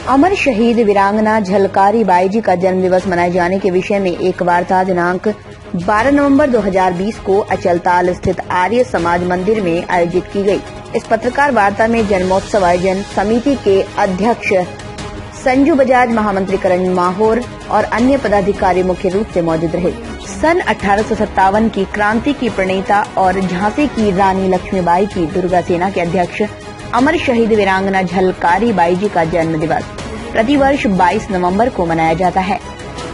अमर शहीद वीरांगना झलकारी बाई जी का जन्म दिवस मनाए जाने के विषय में एक वार्ता दिनांक 12 नवंबर 2020 को अचलताल स्थित आर्य समाज मंदिर में आयोजित की गई। इस पत्रकार वार्ता में जन्मोत्सव आयोजन समिति के अध्यक्ष संजू बजाज, महामंत्री करण माहौर और अन्य पदाधिकारी मुख्य रूप से मौजूद रहे। सन 1857 की क्रांति की प्रणेता और झांसी की रानी लक्ष्मीबाई की दुर्गा सेना के अध्यक्ष अमर शहीद वीरांगना झलकारी बाई जी का जन्म दिवस प्रतिवर्ष 22 नवंबर को मनाया जाता है।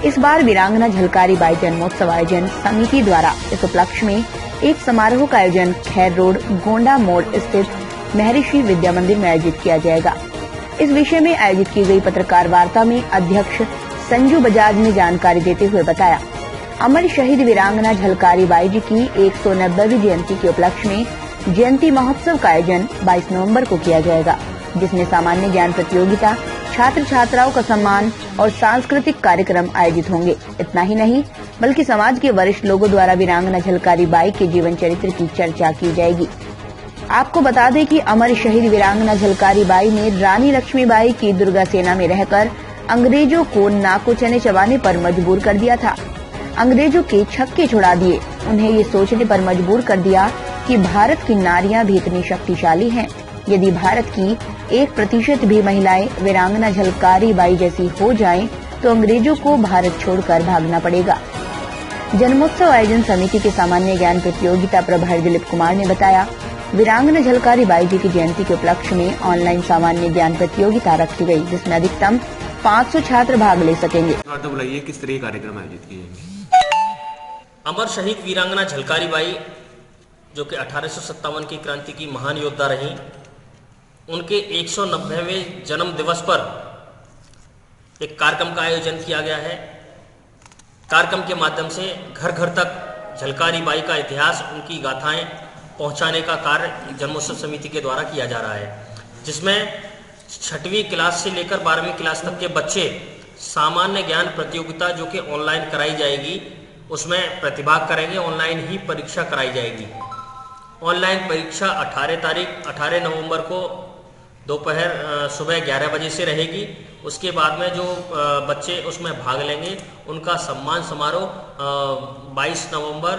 इस बार वीरांगना झलकारी बाई जन्मोत्सव आयोजन समिति द्वारा इस उपलक्ष्य में एक समारोह का आयोजन खैर रोड, गोंडा मोड़ स्थित महर्षि विद्या मंदिर में आयोजित किया जाएगा। इस विषय में आयोजित की गई पत्रकार वार्ता में अध्यक्ष संजू बजाज ने जानकारी देते हुए बताया, अमर शहीद वीरांगना झलकारी बाई जी की 190वीं जयंती के उपलक्ष्य में जयंती महोत्सव का आयोजन 22 नवंबर को किया जाएगा, जिसमें सामान्य ज्ञान प्रतियोगिता, छात्र छात्राओं का सम्मान और सांस्कृतिक कार्यक्रम आयोजित होंगे। इतना ही नहीं बल्कि समाज के वरिष्ठ लोगों द्वारा वीरांगना झलकारी बाई के जीवन चरित्र की चर्चा की जाएगी। आपको बता दें कि अमर शहीद वीरांगना झलकारी बाई ने रानी लक्ष्मीबाई की दुर्गा सेना में रहकर अंग्रेजों को नाको चने चबाने पर मजबूर कर दिया था। अंग्रेजों के छक्के छुड़ा दिए। उन्हें ये सोचने पर मजबूर कर दिया कि भारत की नारियां भी इतनी शक्तिशाली हैं। यदि भारत की 1% भी महिलाएं वीरांगना झलकारी बाई जैसी हो जाएं, तो अंग्रेजों को भारत छोड़कर भागना पड़ेगा। जन्मोत्सव आयोजन समिति के सामान्य ज्ञान प्रतियोगिता प्रभारी दिलीप कुमार ने बताया, वीरांगना झलकारी बाई जी की जयंती के उपलक्ष्य में ऑनलाइन सामान्य ज्ञान प्रतियोगिता रखी गई, जिसमें अधिकतम 500 छात्र भाग ले सकेंगे। तो बुलाइए, किस तरह कार्यक्रम आयोजित किए जाएंगे? अमर शहीद वीरांगना झलकारी बाई जो कि 1857 की क्रांति की महान योद्धा रही, उनके 190वें जन्म दिवस पर एक कार्यक्रम का आयोजन किया गया है। कार्यक्रम के माध्यम से घर घर तक झलकारी बाई का इतिहास, उनकी गाथाएं पहुंचाने का कार्य जन्मोत्सव समिति के द्वारा किया जा रहा है, जिसमें 6वीं क्लास से लेकर 12वीं क्लास तक के बच्चे सामान्य ज्ञान प्रतियोगिता जो कि ऑनलाइन कराई जाएगी, उसमें प्रतिभाग करेंगे। ऑनलाइन ही परीक्षा कराई जाएगी। ऑनलाइन परीक्षा 18 नवंबर को दोपहर सुबह 11 बजे से रहेगी। उसके बाद में जो बच्चे उसमें भाग लेंगे, उनका सम्मान समारोह 22 नवंबर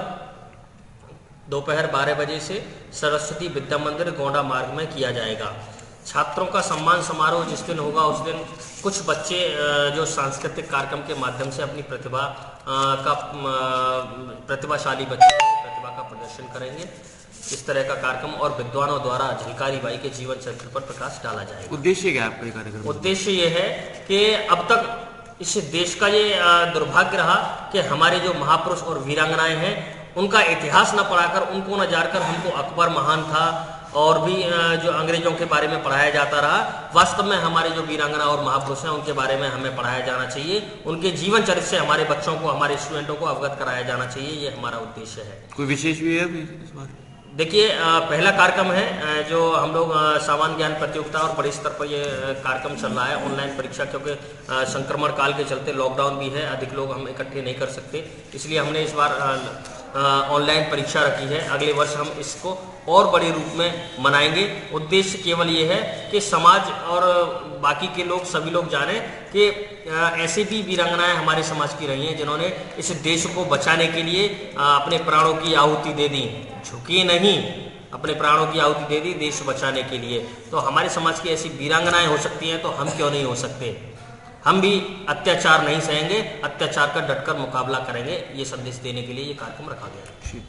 दोपहर 12 बजे से सरस्वती विद्या मंदिर गोंडा मार्ग में किया जाएगा। छात्रों का सम्मान समारोह जिस दिन होगा, उस दिन कुछ बच्चे जो सांस्कृतिक कार्यक्रम के माध्यम से अपनी प्रतिभाशाली बच्चे प्रतिभा का प्रदर्शन करेंगे। इस तरह का कार्यक्रम और विद्वानों द्वारा झलकारी बाई के जीवन चरित्र पर प्रकाश डाला जाएगा। उद्देश्य क्या है आपका कार्यक्रम? उद्देश्य ये है कि अब तक इस देश का ये दुर्भाग्य रहा कि हमारे जो महापुरुष और वीरांगनाएं हैं, उनका इतिहास न पढ़ाकर, उनको न जानकर हमको अकबर महान था और भी जो अंग्रेजों के बारे में पढ़ाया जाता रहा। वास्तव में हमारे जो वीरांगना और महापुरुष हैं, उनके बारे में हमें पढ़ाया जाना चाहिए। उनके जीवन चरित्र से हमारे बच्चों को, हमारे स्टूडेंटों को अवगत कराया जाना चाहिए। ये हमारा उद्देश्य है। कोई विशेष भी है इस बार? देखिए, पहला कार्यक्रम है जो हम लोग सामान्य ज्ञान प्रतियोगिता और बड़े स्तर पर ये कार्यक्रम चल रहा है। ऑनलाइन परीक्षा, क्योंकि संक्रमण काल के चलते लॉकडाउन भी है, अधिक लोग हम इकट्ठे नहीं कर सकते, इसलिए हमने इस बार ऑनलाइन परीक्षा रखी है। अगले वर्ष हम इसको और बड़े रूप में मनाएंगे। उद्देश्य केवल ये है कि समाज और बाकी के लोग, सभी लोग जानें कि ऐसे भी वीरांगनाएं हमारे समाज की रही हैं, जिन्होंने इस देश को बचाने के लिए अपने प्राणों की आहुति दे दी। झुकी नहीं, अपने प्राणों की आहुति दे दी देश बचाने के लिए। तो हमारे समाज की ऐसी वीरांगनाएं हो सकती हैं, तो हम क्यों नहीं हो सकते? हम भी अत्याचार नहीं सहेंगे, अत्याचार का डटकर मुकाबला करेंगे। ये संदेश देने के लिए ये कार्यक्रम रखा गया है।